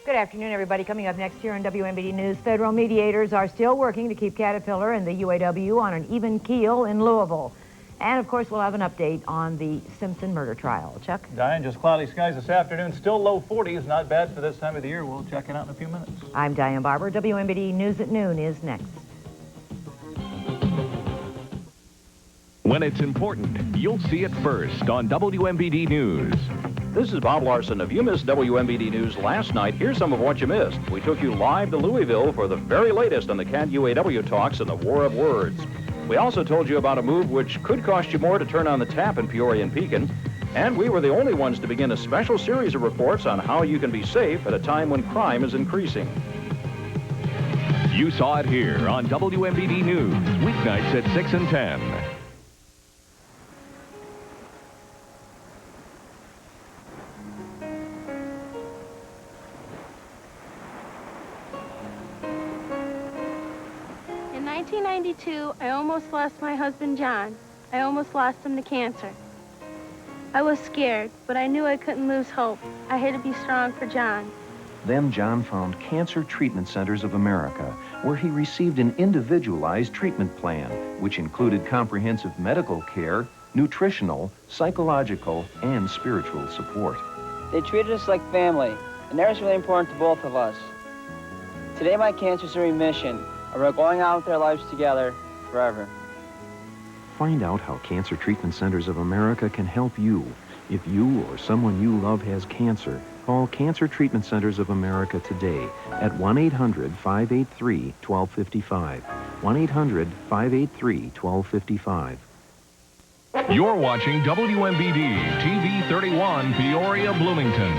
Good afternoon, everybody. Coming up next here on WMBD News, federal mediators are still working to keep Caterpillar and the UAW on an even keel in Louisville. And, of course, we'll have an update on the Simpson murder trial. Chuck? Diane, just cloudy skies this afternoon. Still low 40s. Not bad for this time of the year. We'll check it out in a few minutes. I'm Diane Barber. WMBD News at noon is next. When it's important, you'll see it first on WMBD News. This is Bob Larson. If you missed WMBD News last night, here's some of what you missed. We took you live to Louisville for the very latest on the CAT-UAW talks and the war of words. We also told you about a move which could cost you more to turn on the tap in Peoria and Pekin. And we were the only ones to begin a special series of reports on how you can be safe at a time when crime is increasing. You saw it here on WMBD News, weeknights at 6 and 10. In 1992, I almost lost my husband, John. I almost lost him to cancer. I was scared, but I knew I couldn't lose hope. I had to be strong for John. Then John found Cancer Treatment Centers of America, where he received an individualized treatment plan, which included comprehensive medical care, nutritional, psychological, and spiritual support. They treated us like family, and that was really important to both of us. Today my cancer's in remission, and we're going on with our lives together forever. Find out how Cancer Treatment Centers of America can help you. If you or someone you love has cancer, call Cancer Treatment Centers of America today at 1-800-583-1255. 1-800-583-1255. You're watching WMBD TV 31, Peoria, Bloomington.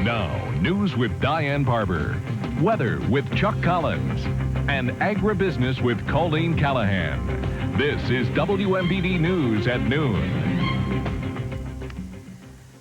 Now, news with Diane Barber, weather with Chuck Collins, and agribusiness with Colleen Callahan. This is WMBD News at noon.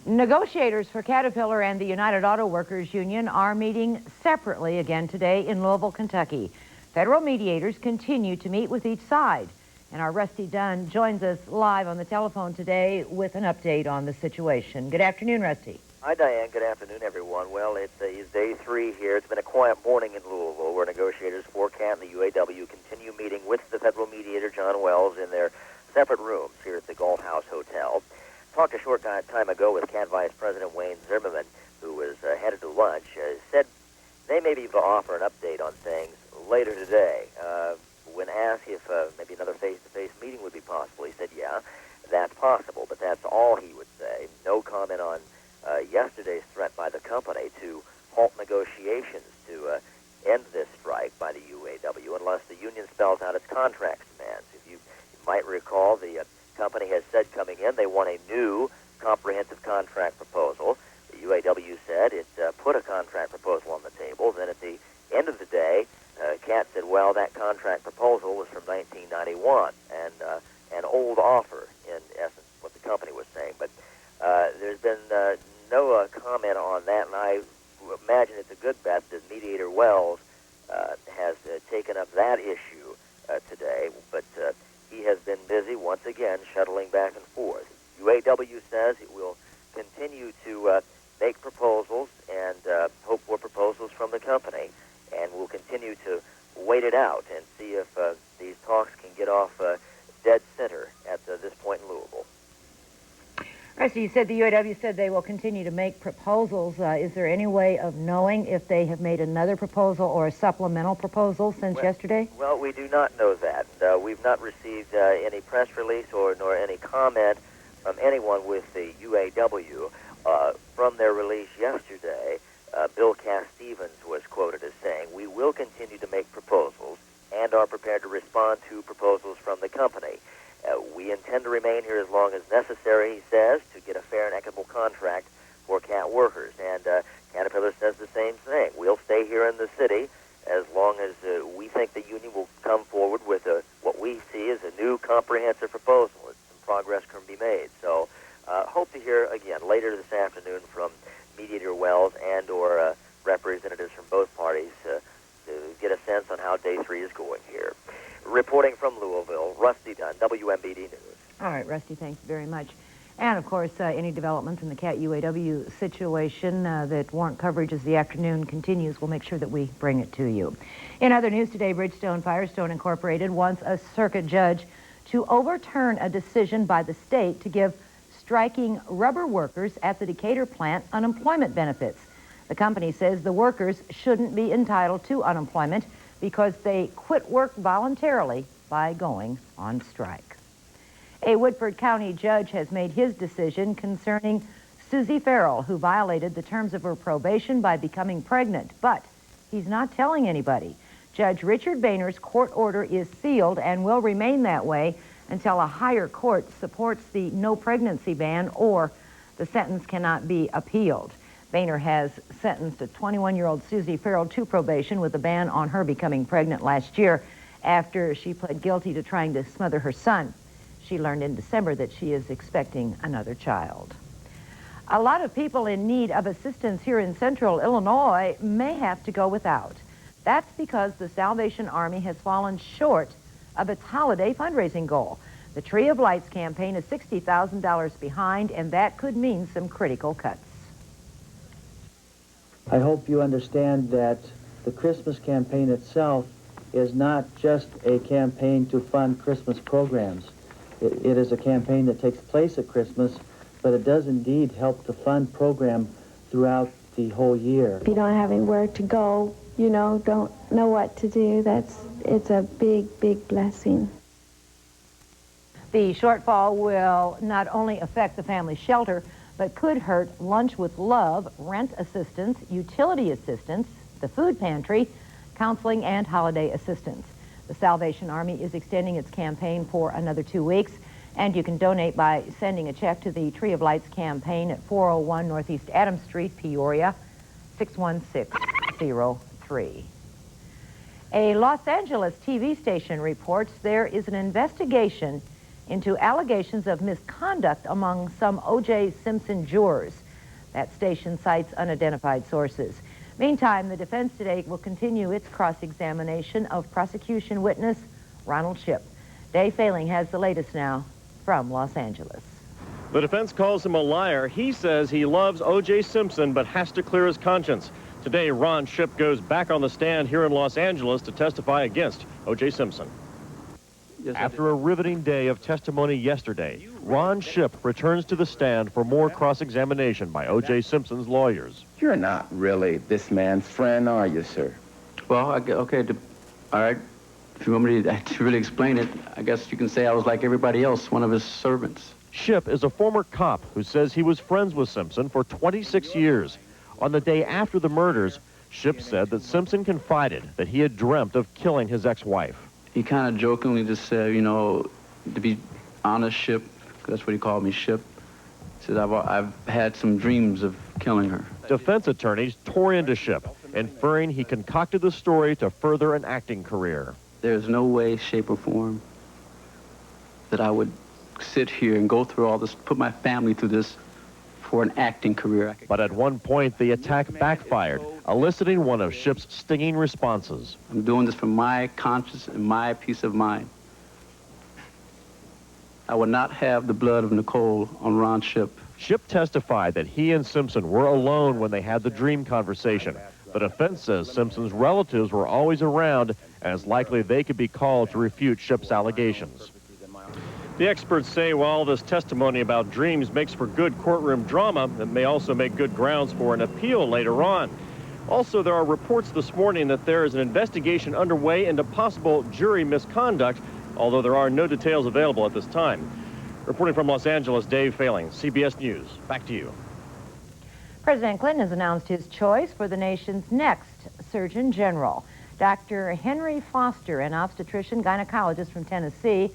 Negotiators for Caterpillar and the United Auto Workers Union are meeting separately again today in Louisville, Kentucky. Federal mediators continue to meet with each side. And our Rusty Dunn joins us live on the telephone today with an update on the situation. Good afternoon, Rusty. Hi, Diane. Good afternoon, everyone. Well, it's day 3 here. It's been a quiet morning in Louisville where negotiators for CAT and the UAW continue meeting with the federal mediator, John Wells, in their separate rooms here at the Golf House Hotel. Talked a short time ago with CAT Vice President Wayne Zimmerman, who was headed to lunch, said they may be able to offer an update on things later today. When asked if maybe another face-to-face meeting would be possible, he said, yeah, that's possible, but that's all he would say. No comment on yesterday's threat by the company to halt negotiations to end this strike by the UAW unless the union spells out its contract demands. If you might recall, the company has said coming in they want a new comprehensive contract proposal. The UAW said it put a contract proposal on the table. Then at the end of the day, CAT said, well, that contract proposal was from 1991 and an old offer, in essence, what the company was saying. But there's been no comment on that, and I imagine it's a good bet that Mediator Wells has taken up that issue today, but he has been busy once again shuttling back and forth. UAW says it will continue to make proposals and hope for proposals from the company, and will continue to wait it out and see if these talks can get off dead center at this point in Louisville. Rusty, you said the UAW said they will continue to make proposals. Is there any way of knowing if they have made another proposal or a supplemental proposal since yesterday? Well, we do not know that. We've not received any press release nor any comment from anyone with the UAW. From their release yesterday, Bill Cass-Stevens was quoted as saying, "We will continue to make proposals and are prepared to respond to proposals from the company. We intend to remain here as long as necessary," he says, to get a fair and equitable contract for CAT workers. And Caterpillar says the same thing. We'll stay here in the city as long as we think the union will come forward with what we see as a new comprehensive proposal. Some progress can be made. So hope to hear again later this afternoon from Mediator Wells and or representatives from both parties to get a sense on how day 3 is going here. Reporting from Louisville, Rusty Dunn, WMBD News. All right, Rusty, thanks very much. And, of course, any developments in the CAT UAW situation that warrant coverage as the afternoon continues, we'll make sure that we bring it to you. In other news today, Bridgestone Firestone Incorporated wants a circuit judge to overturn a decision by the state to give striking rubber workers at the Decatur plant unemployment benefits. The company says the workers shouldn't be entitled to unemployment because they quit work voluntarily by going on strike. A Woodford County judge has made his decision concerning Susie Farrell, who violated the terms of her probation by becoming pregnant, but he's not telling anybody. Judge Richard Boehner's court order is sealed and will remain that way until a higher court supports the no pregnancy ban or the sentence cannot be appealed. Boehner has sentenced a 21-year-old Susie Farrell to probation with a ban on her becoming pregnant last year after she pled guilty to trying to smother her son. She learned in December that she is expecting another child. A lot of people in need of assistance here in central Illinois may have to go without. That's because the Salvation Army has fallen short of its holiday fundraising goal. The Tree of Lights campaign is $60,000 behind, and that could mean some critical cuts. I hope you understand that the Christmas campaign itself is not just a campaign to fund Christmas programs. It is a campaign that takes place at Christmas, but it does indeed help to fund program throughout the whole year. If you don't have anywhere to go, you know, don't know what to do, it's a big, big blessing. The shortfall will not only affect the family shelter, but could hurt Lunch with Love, rent assistance, utility assistance, the food pantry, counseling, and holiday assistance. The Salvation Army is extending its campaign for another 2 weeks, and you can donate by sending a check to the Tree of Lights campaign at 401 Northeast Adams Street, Peoria, 61603. A Los Angeles TV station reports there is an investigation into allegations of misconduct among some O.J. Simpson jurors. That station cites unidentified sources. Meantime, the defense today will continue its cross-examination of prosecution witness Ronald Shipp. Dave Failing has the latest now from Los Angeles. The defense calls him a liar. He says he loves O.J. Simpson but has to clear his conscience. Today, Ron Shipp goes back on the stand here in Los Angeles to testify against O.J. Simpson. After a riveting day of testimony yesterday, Ron Shipp returns to the stand for more cross-examination by O.J. Simpson's lawyers. You're not really this man's friend, are you, sir? Well, okay, all right. If you want me to really explain it, I guess you can say I was like everybody else, one of his servants. Shipp is a former cop who says he was friends with Simpson for 26 years. On the day after the murders, Shipp said that Simpson confided that he had dreamt of killing his ex-wife. He kind of jokingly just said, you know, to be honest, Shipp, that's what he called me, Shipp. He said, I've had some dreams of killing her. Defense attorneys tore into Shipp, inferring he concocted the story to further an acting career. There's no way, shape, or form that I would sit here and go through all this, put my family through this for an acting career. But at one point, the attack backfired, eliciting one of Shipp's stinging responses. I'm doing this for my conscience and my peace of mind. I would not have the blood of Nicole on Ron Shipp. Shipp testified that he and Simpson were alone when they had the dream conversation. The defense says Simpson's relatives were always around, and it's likely they could be called to refute Shipp's allegations. The experts say while this testimony about dreams makes for good courtroom drama, it may also make good grounds for an appeal later on. Also, there are reports this morning that there is an investigation underway into possible jury misconduct, although there are no details available at this time. Reporting from Los Angeles, Dave Failing, CBS News. Back to you. President Clinton has announced his choice for the nation's next Surgeon General. Dr. Henry Foster, an obstetrician gynecologist from Tennessee,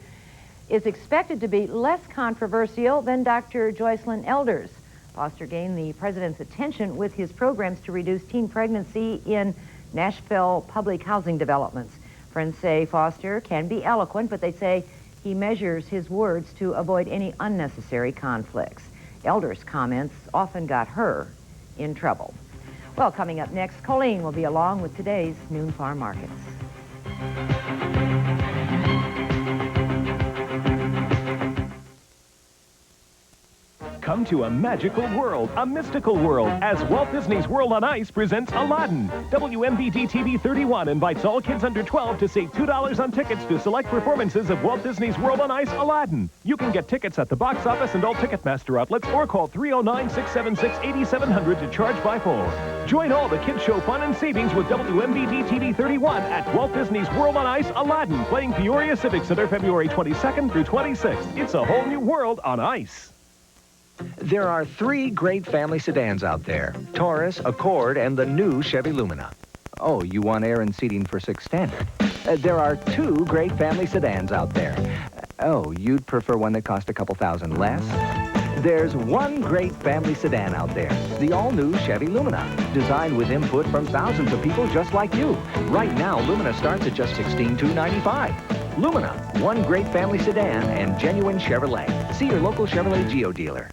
is expected to be less controversial than Dr. Joycelyn Elders. Foster gained the president's attention with his programs to reduce teen pregnancy in Nashville public housing developments. Friends say Foster can be eloquent, but they say he measures his words to avoid any unnecessary conflicts. Elders' comments often got her in trouble. Well, coming up next, Colleen will be along with today's Noon Farm Markets. Come to a magical world, a mystical world, as Walt Disney's World on Ice presents Aladdin. WMBD TV 31 invites all kids under 12 to save $2 on tickets to select performances of Walt Disney's World on Ice Aladdin. You can get tickets at the box office and all Ticketmaster outlets or call 309-676-8700 to charge by phone. Join all the kids show fun and savings with WMBD TV 31 at Walt Disney's World on Ice Aladdin, playing Peoria Civic Center February 22nd through 26th. It's a whole new world on ice. There are 3 great family sedans out there: Taurus, Accord, and the new Chevy Lumina. Oh, you want air and seating for 6 Standard. There are 2 great family sedans out there. Oh, you'd prefer one that cost a couple thousand less? There's 1 great family sedan out there, the all-new Chevy Lumina, designed with input from thousands of people just like you. Right now, Lumina starts at just $16,295. Lumina, 1 great family sedan and genuine Chevrolet. See your local Chevrolet Geo dealer.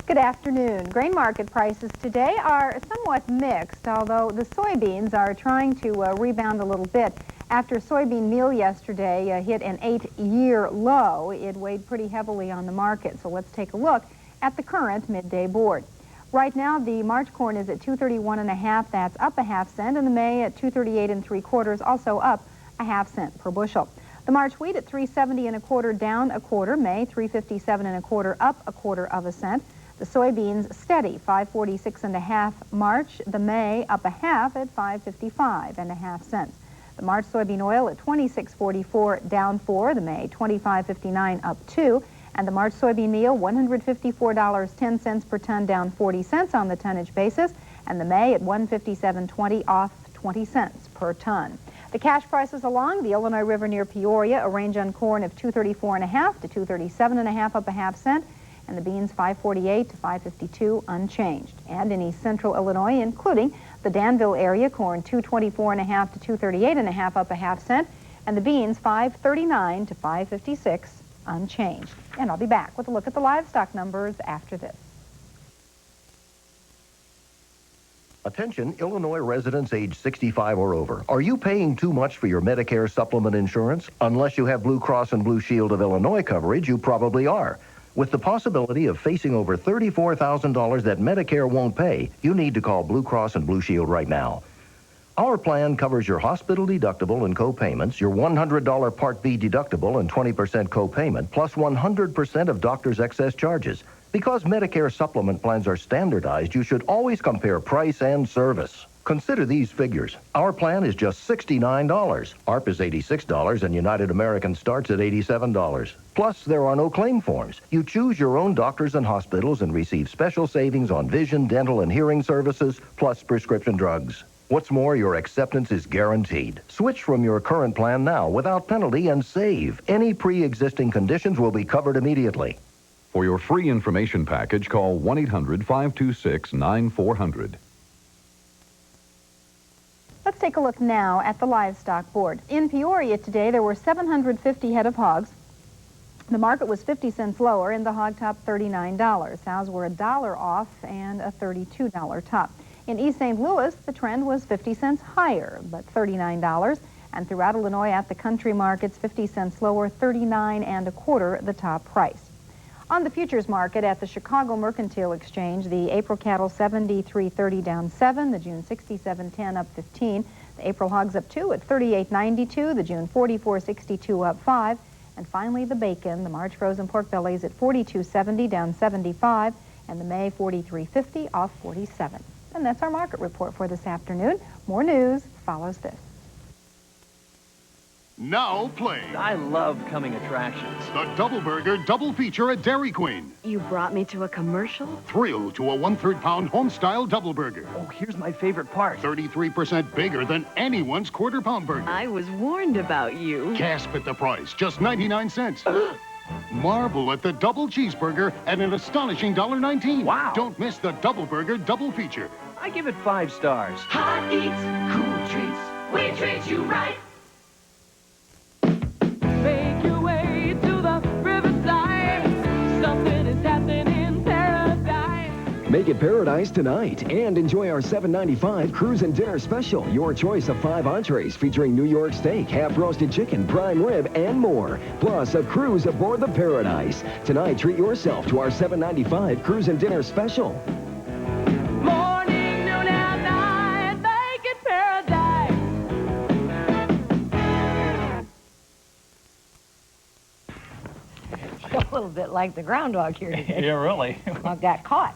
Good afternoon. Grain market prices today are somewhat mixed, although the soybeans are trying to rebound a little bit. After soybean meal yesterday hit an 8-year low, it weighed pretty heavily on the market. So let's take a look at the current midday board. Right now, the March corn is at $231.5. That's up a half cent, and the May at $238 3/4, also up a half cent per bushel. The March wheat at $370 1/4, down a quarter. May $357 1/4, up a quarter of a cent. The soybeans steady, $546 1/2 March. The May up a half at $555 1/2 cents. The March soybean oil at $26.44, down 4. The May $25.59, up 2. And the March soybean meal, $154.10 per ton, down 40 cents on the tonnage basis. And the May at $157.20, off 20 cents per ton. The cash prices along the Illinois River near Peoria, a range on corn of $234 1/2 to $237 1/2, up a half cent. And the beans $5.48 to $5.52, unchanged. And in East Central Illinois, including the Danville area, corn $224 1/2 to $238 1/2, up a half cent. And the beans $5.39 to $5.56, unchanged. And I'll be back with a look at the livestock numbers after this. Attention, Illinois residents age 65 or over. Are you paying too much for your Medicare supplement insurance? Unless you have Blue Cross and Blue Shield of Illinois coverage, you probably are. With the possibility of facing over $34,000 that Medicare won't pay, you need to call Blue Cross and Blue Shield right now. Our plan covers your hospital deductible and co-payments, your $100 Part B deductible and 20% co-payment, plus 100% of doctor's excess charges. Because Medicare supplement plans are standardized, you should always compare price and service. Consider these figures. Our plan is just $69. ARP is $86, and United American starts at $87. Plus, there are no claim forms. You choose your own doctors and hospitals and receive special savings on vision, dental, and hearing services, plus prescription drugs. What's more, your acceptance is guaranteed. Switch from your current plan now without penalty and save. Any pre-existing conditions will be covered immediately. For your free information package, call 1-800-526-9400. Let's take a look now at the livestock board. In Peoria today, there were 750 head of hogs. The market was 50 cents lower, and the hog top $39. Sows were $1 off and a $32 top. In East St. Louis, the trend was 50 cents higher, but $39. And throughout Illinois at the country markets, 50 cents lower, $39 1/4 the top price. On the futures market at the Chicago Mercantile Exchange, the April cattle 73.30 down 7, the June 67.10 up 15, the April hogs up 2 at 38.92, the June 44.62 up 5, and finally the bacon, the March frozen pork bellies at 42.70 down 75, and the May 43.50 off 47. And that's our market report for this afternoon. More news follows this. Now play. I love coming attractions. The Double Burger Double Feature at Dairy Queen. You brought me to a commercial? Thrill to a 1/3 pound home-style double burger. Oh, here's my favorite part. 33% bigger than anyone's quarter-pound burger. I was warned about you. Gasp at the price, just 99 cents. Marvel at the double cheeseburger at an astonishing $1.19. Wow. Don't miss the Double Burger Double Feature. I give it 5 stars. Hot eats, cool treats, we treat you right. Make your way to the riverside. Something is happening in paradise. Make it paradise tonight and enjoy our $7.95 cruise and dinner special. Your choice of 5 entrees featuring New York steak, half-roasted chicken, prime rib, and more. Plus a cruise aboard the Paradise. Tonight, treat yourself to our $7.95 cruise and dinner special. Morning, noon, and night, make it paradise. A little bit like the groundhog here today. Yeah, really. I got caught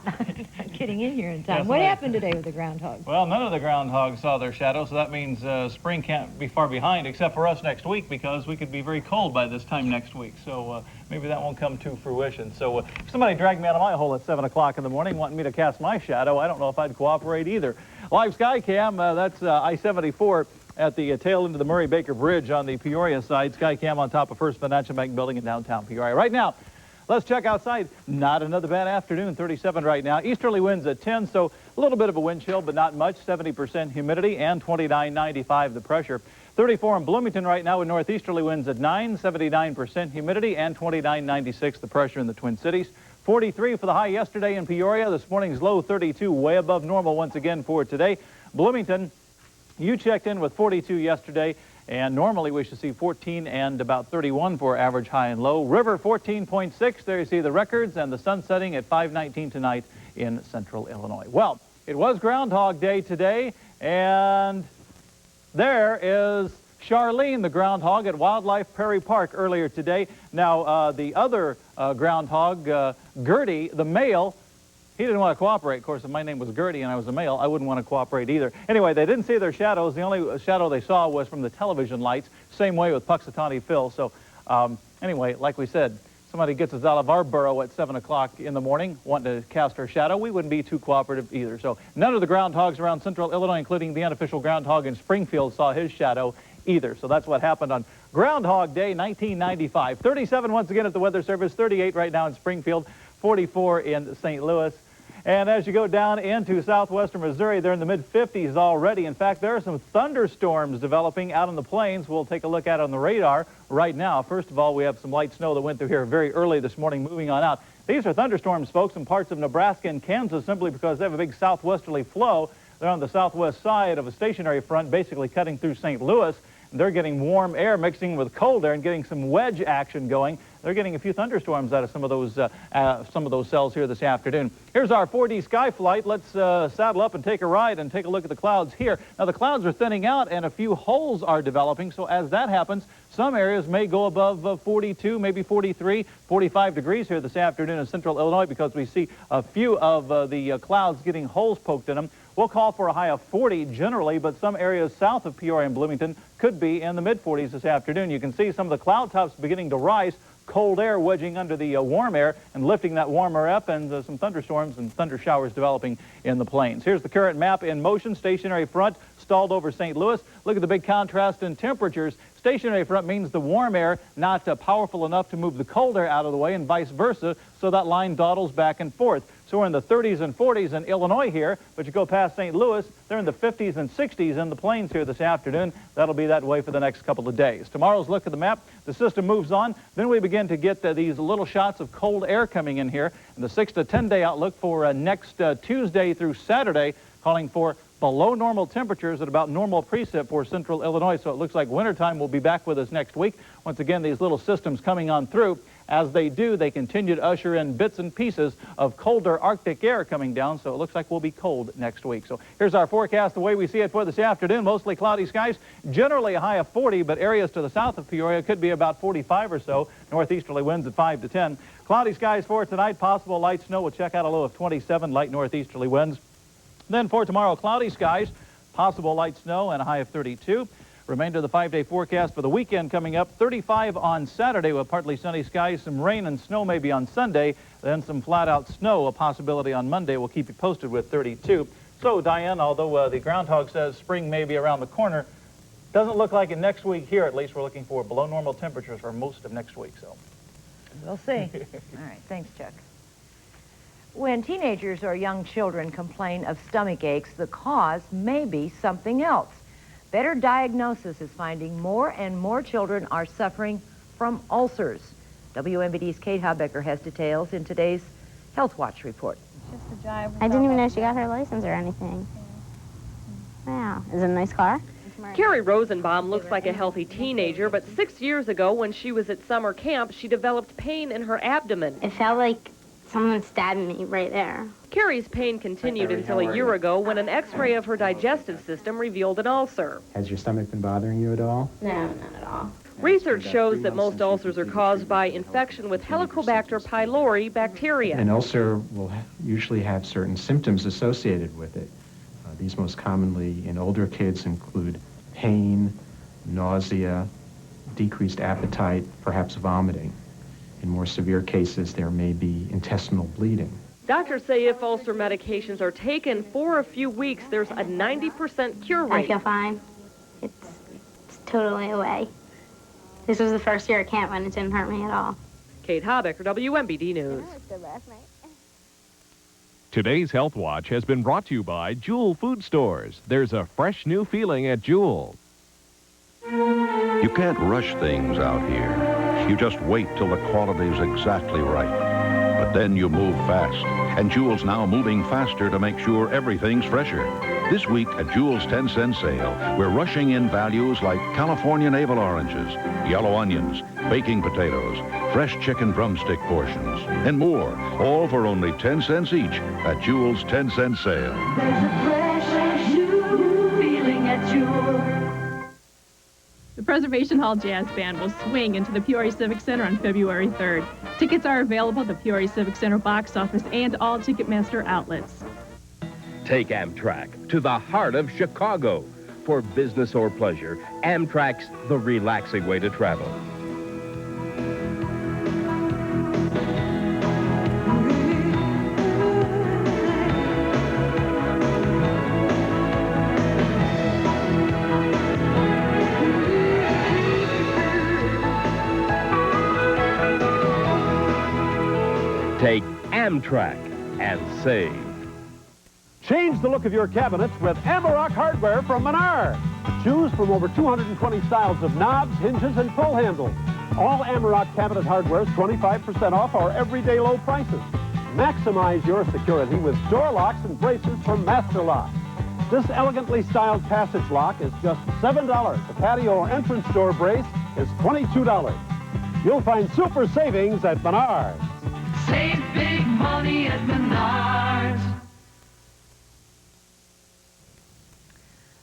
getting in here in time. Yes, What ma'am. happened today with the groundhog? Well, none of the groundhogs saw their shadow, so that means spring can't be far behind, except for us next week, because we could be very cold by this time next week. So maybe that won't come to fruition. So if somebody dragged me out of my hole at 7 o'clock in the morning wanting me to cast my shadow, I don't know if I'd cooperate either. Live sky cam, that's I-74 at the tail end of the Murray-Baker Bridge on the Peoria side. Sky cam on top of First Financial Bank building in downtown Peoria. Right now, let's check outside. Not another bad afternoon, 37 right now. Easterly winds at 10, so a little bit of a wind chill, but not much. 70% humidity and 29.95 the pressure. 34 in Bloomington right now with northeasterly winds at 9, 79% humidity and 29.96 the pressure in the Twin Cities. 43 for the high yesterday in Peoria. This morning's low 32, way above normal once again for today. Bloomington, you checked in with 42 yesterday. And normally we should see 14 and about 31 for average high and low. River 14.6. There you see the records, and the sun setting at 5:19 tonight in central Illinois. Well, it was Groundhog Day today, and there is Charlene, the groundhog, at Wildlife Prairie Park earlier today. Now, the other groundhog, Gertie, the male, he didn't want to cooperate. Of course, if my name was Gertie and I was a male, I wouldn't want to cooperate either. Anyway, they didn't see their shadows. The only shadow they saw was from the television lights. Same way with Puxatawny Phil. So anyway, like we said, somebody gets us out of our burrow at 7 o'clock in the morning wanting to cast our shadow, we wouldn't be too cooperative either. So none of the groundhogs around central Illinois, including the unofficial groundhog in Springfield, saw his shadow either. So that's what happened on Groundhog Day 1995. 37 once again at the Weather Service, 38 right now in Springfield, 44 in St. Louis. And as you go down into southwestern Missouri, they're in the mid-50s already. In fact, there are some thunderstorms developing out on the plains. We'll take a look at on the radar right now. First of all, we have some light snow that went through here very early this morning, moving on out. These are thunderstorms, folks, in parts of Nebraska and Kansas, simply because they have a big southwesterly flow. They're on the southwest side of a stationary front, basically cutting through St. Louis. They're getting warm air mixing with cold air and getting some wedge action going. They're getting a few thunderstorms out of some of those cells here this afternoon. Here's our 4D sky flight. Let's saddle up and take a ride and take a look at the clouds here. Now, the clouds are thinning out and a few holes are developing. So as that happens, some areas may go above 42, maybe 43, 45 degrees here this afternoon in central Illinois because we see a few of the clouds getting holes poked in them. We'll call for a high of 40 generally, but some areas south of Peoria and Bloomington could be in the mid-40s this afternoon. You can see some of the cloud tops beginning to rise, cold air wedging under the warm air and lifting that warmer up, and some thunderstorms and thunder showers developing in the plains. Here's the current map in motion. Stationary front stalled over St. Louis. Look at the big contrast in temperatures. Stationary front means the warm air not powerful enough to move the cold air out of the way, and vice versa, so that line dawdles back and forth. So we're in the 30s and 40s in Illinois here, but you go past St. Louis, they're in the 50s and 60s in the plains here this afternoon. That'll be that way for the next couple of days. Tomorrow's look at the map, the system moves on, then we begin to get these little shots of cold air coming in here. And the 6 to 10 day outlook for next Tuesday through Saturday, calling for below normal temperatures at about normal precip for central Illinois. So it looks like wintertime will be back with us next week. Once again, these little systems coming on through. As they do, they continue to usher in bits and pieces of colder Arctic air coming down, so it looks like we'll be cold next week. So here's our forecast the way we see it for this afternoon. Mostly cloudy skies, generally a high of 40, but areas to the south of Peoria could be about 45 or so. Northeasterly winds at 5 to 10. Cloudy skies for tonight, possible light snow. We'll check out a low of 27, light northeasterly winds. Then for tomorrow, cloudy skies, possible light snow, and a high of 32. Remainder of the 5-day forecast for the weekend coming up, 35 on Saturday with partly sunny skies, some rain and snow maybe on Sunday, then some flat-out snow, a possibility on Monday. We'll keep you posted with 32. So, Diane, although the groundhog says spring may be around the corner, doesn't look like it next week here. At least we're looking for below normal temperatures for most of next week. So we'll see. All right. Thanks, Chuck. When teenagers or young children complain of stomach aches, the cause may be something else. Better Diagnosis is finding more and more children are suffering from ulcers. WMBD's Kate Habecker has details in today's Health Watch report. I didn't even know she got her license or anything. Wow. Is it a nice car? Carrie Rosenbaum looks like a healthy teenager, but 6 years ago when she was at summer camp, she developed pain in her abdomen. It felt like someone stabbed me right there. Carrie's pain continued until a year ago when an x-ray of her digestive system revealed an ulcer. Has your stomach been bothering you at all? No, not at all. Research shows that most ulcers are caused by infection with Helicobacter pylori bacteria. An ulcer will usually have certain symptoms associated with it. These most commonly in older kids include pain, nausea, decreased appetite, perhaps vomiting. In more severe cases, there may be intestinal bleeding. Doctors say if ulcer medications are taken for a few weeks, there's a 90% cure rate. I feel fine. It's totally away. This was the first year at camp when it didn't hurt me at all. Kate Habecker, WMBD News. Today's Health Watch has been brought to you by Jewel Food Stores. There's a fresh new feeling at Jewel. You can't rush things out here. You just wait till the quality's exactly right. But then you move fast. And Jewel's now moving faster to make sure everything's fresher. This week at Jewel's 10-cent sale, we're rushing in values like California navel oranges, yellow onions, baking potatoes, fresh chicken drumstick portions, and more, all for only 10 cents each at Jewel's 10-cent sale. There's a fresh new feeling at Jewel. The Preservation Hall Jazz Band will swing into the Peoria Civic Center on February 3rd. Tickets are available at the Peoria Civic Center box office and all Ticketmaster outlets. Take Amtrak to the heart of Chicago. For business or pleasure, Amtrak's the relaxing way to travel. Take Amtrak and save. Change the look of your cabinets with Amarok hardware from Menards. Choose from over 220 styles of knobs, hinges, and pull handles. All Amarok cabinet hardware is 25% off our everyday low prices. Maximize your security with door locks and braces from Master Lock. This elegantly styled passage lock is just $7. The patio or entrance door brace is $22. You'll find super savings at Menards. Save big money at Menards.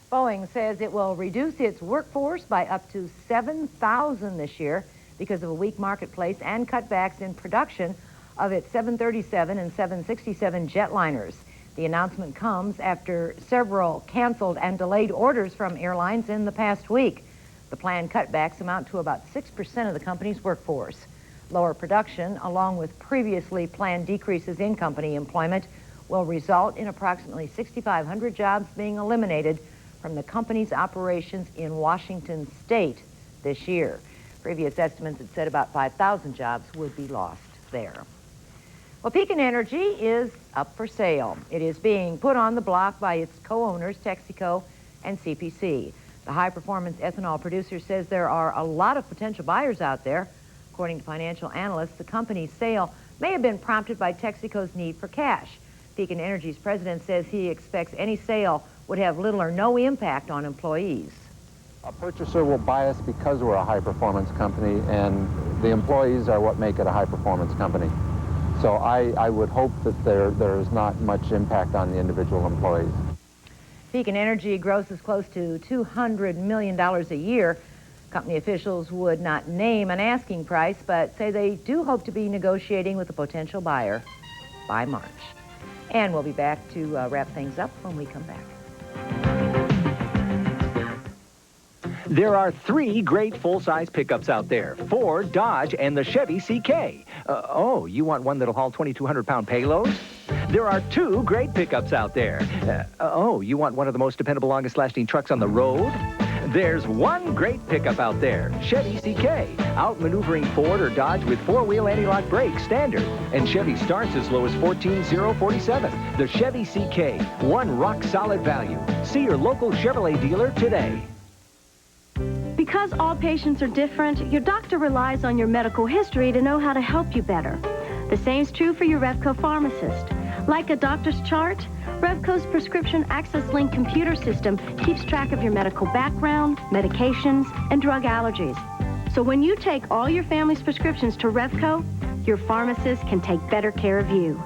Boeing says it will reduce its workforce by up to 7,000 this year because of a weak marketplace and cutbacks in production of its 737 and 767 jetliners. The announcement comes after several canceled and delayed orders from airlines in the past week. The planned cutbacks amount to about 6% of the company's workforce. Lower production, along with previously planned decreases in company employment, will result in approximately 6,500 jobs being eliminated from the company's operations in Washington state this year. Previous estimates had said about 5,000 jobs would be lost there. Well, Pekin Energy is up for sale. It is being put on the block by its co-owners, Texaco and CPC. The high-performance ethanol producer says there are a lot of potential buyers out there. According to financial analysts, the company's sale may have been prompted by Texaco's need for cash. Pekin Energy's president says he expects any sale would have little or no impact on employees. A purchaser will buy us because we're a high-performance company, and the employees are what make it a high-performance company. So I would hope that there is not much impact on the individual employees. Pekin Energy grosses close to $200 million a year. Company officials would not name an asking price, but say they do hope to be negotiating with a potential buyer by March. And we'll be back to wrap things up when we come back. There are 3 great full-size pickups out there: Ford, Dodge, and the Chevy CK. Oh, you want one that'll haul 2,200-pound payloads? There are 2 great pickups out there. Oh, you want one of the most dependable, longest-lasting trucks on the road? There's 1 great pickup out there, Chevy CK, outmaneuvering Ford or Dodge with 4-wheel anti-lock brakes standard. And Chevy starts as low as $14,047. The Chevy CK, one rock-solid value. See your local Chevrolet dealer today. Because all patients are different, your doctor relies on your medical history to know how to help you better. The same's true for your Revco pharmacist. Like a doctor's chart, Revco's prescription access link computer system keeps track of your medical background, medications, and drug allergies. So when you take all your family's prescriptions to Revco, your pharmacist can take better care of you.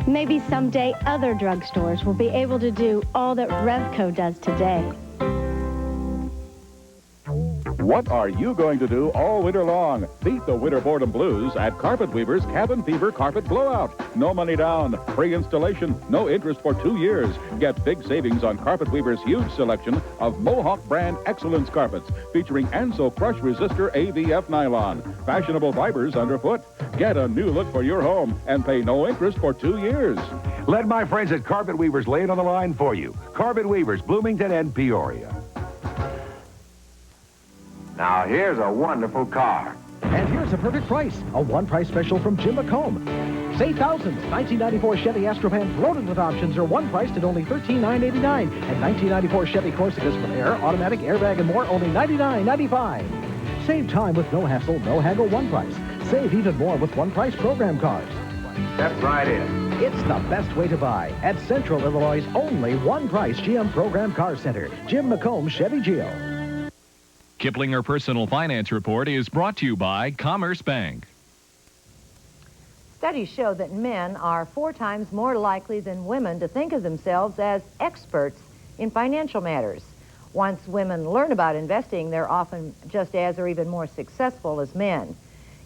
Maybe someday other drugstores will be able to do all that Revco does today. What are you going to do all winter long? Beat the winter boredom blues at Carpet Weaver's Cabin Fever Carpet Blowout. No money down, free installation, no interest for 2 years. Get big savings on Carpet Weaver's huge selection of Mohawk brand excellence carpets featuring Anso Crush Resistor AVF nylon. Fashionable fibers underfoot. Get a new look for your home and pay no interest for 2 years. Let my friends at Carpet Weavers lay it on the line for you. Carpet Weavers, Bloomington and Peoria. Now, here's a wonderful car. And here's a perfect price. A one-price special from Jim McComb. Save thousands. 1994 Chevy Astrovans loaded with options are one priced at only $13,989. And 1994 Chevy Corsicas with air, automatic, airbag, and more only $99.95. Save time with no hassle, no haggle, one price. Save even more with one-price program cars. Step right in. It's the best way to buy at Central Illinois' only one-price GM Program Car Center. Jim McComb Chevy Geo. Kiplinger Personal Finance Report is brought to you by Commerce Bank. Studies show that men are 4 times more likely than women to think of themselves as experts in financial matters. Once women learn about investing, they're often just as or even more successful as men.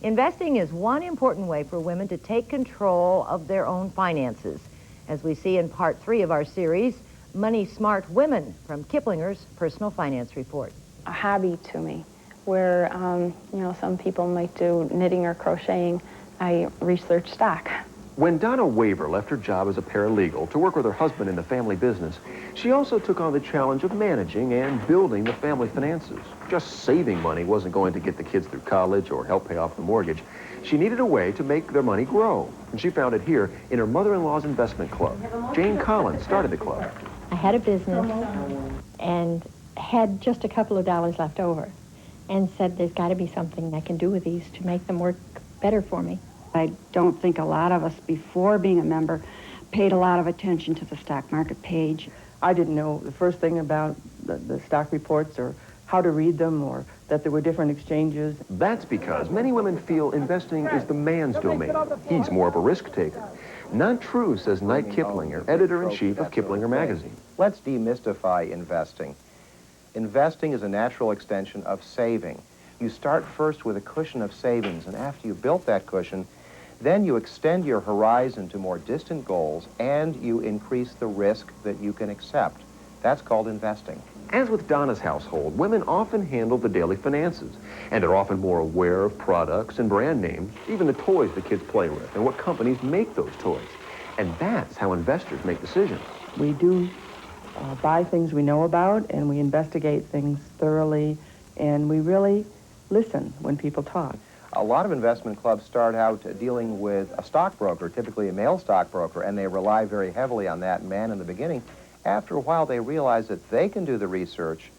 Investing is one important way for women to take control of their own finances. As we see in part 3 of our series, Money Smart Women from Kiplinger's Personal Finance Report. A hobby to me, where, some people might do knitting or crocheting. I research stock. When Donna Waver left her job as a paralegal to work with her husband in the family business, she also took on the challenge of managing and building the family finances. Just saving money wasn't going to get the kids through college or help pay off the mortgage. She needed a way to make their money grow, and she found it here in her mother-in-law's investment club. Jane Collins started the club. I had a business and had just a couple of dollars left over and said there's got to be something I can do with these to make them work better for me. I don't think a lot of us before being a member paid a lot of attention to the stock market page. I didn't know the first thing about the stock reports or how to read them or that there were different exchanges. That's because many women feel investing is the man's domain. He's more of a risk taker. Not true, says Knight Kiplinger, editor-in-chief of Kiplinger magazine. Let's demystify investing. Investing is a natural extension of saving. You start first with a cushion of savings, and after you've built that cushion, then you extend your horizon to more distant goals, and you increase the risk that you can accept. That's called investing. As with Donna's household, women often handle the daily finances, and they're often more aware of products and brand names, even the toys the kids play with, and what companies make those toys. And that's how investors make decisions. We do buy things we know about, and we investigate things thoroughly, and we really listen when people talk. A lot of investment clubs start out dealing with a stockbroker, typically a male stockbroker, and they rely very heavily on that man in the beginning. After a while, they realize that they can do the research,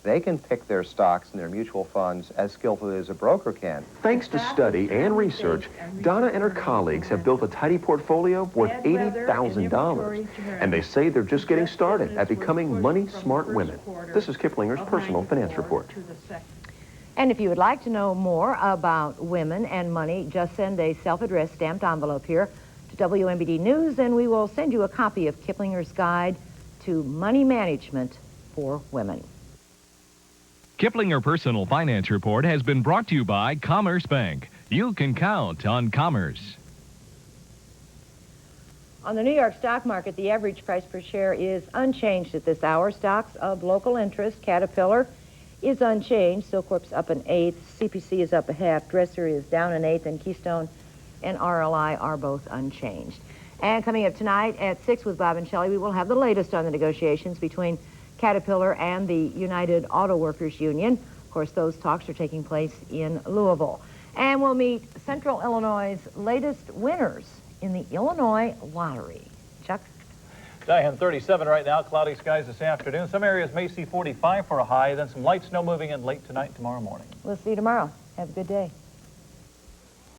they can pick their stocks and their mutual funds as skillfully as a broker can. Thanks to study and research, Donna and her colleagues have built a tidy portfolio worth $80,000. And they say they're just getting started at becoming money-smart women. This is Kiplinger's Personal Finance Report. And if you would like to know more about women and money, just send a self-addressed stamped envelope here to WMBD News, and we will send you a copy of Kiplinger's Guide to Money Management for Women. Kiplinger Personal Finance Report has been brought to you by Commerce Bank. You can count on Commerce. On the New York stock market, the average price per share is unchanged at this hour. Stocks of local interest, Caterpillar is unchanged. Silcorp's up 1/8. CPC is up 1/2. Dresser is down 1/8. And Keystone and RLI are both unchanged. And coming up tonight at 6 with Bob and Shelley, we will have the latest on the negotiations between Caterpillar and the United Auto Workers Union. Of course, those talks are taking place in Louisville. And we'll meet Central Illinois' latest winners in the Illinois Lottery. Chuck? Diane, 37 right now. Cloudy skies this afternoon. Some areas may see 45 for a high, then some light snow moving in late tonight, tomorrow morning. We'll see you tomorrow. Have a good day.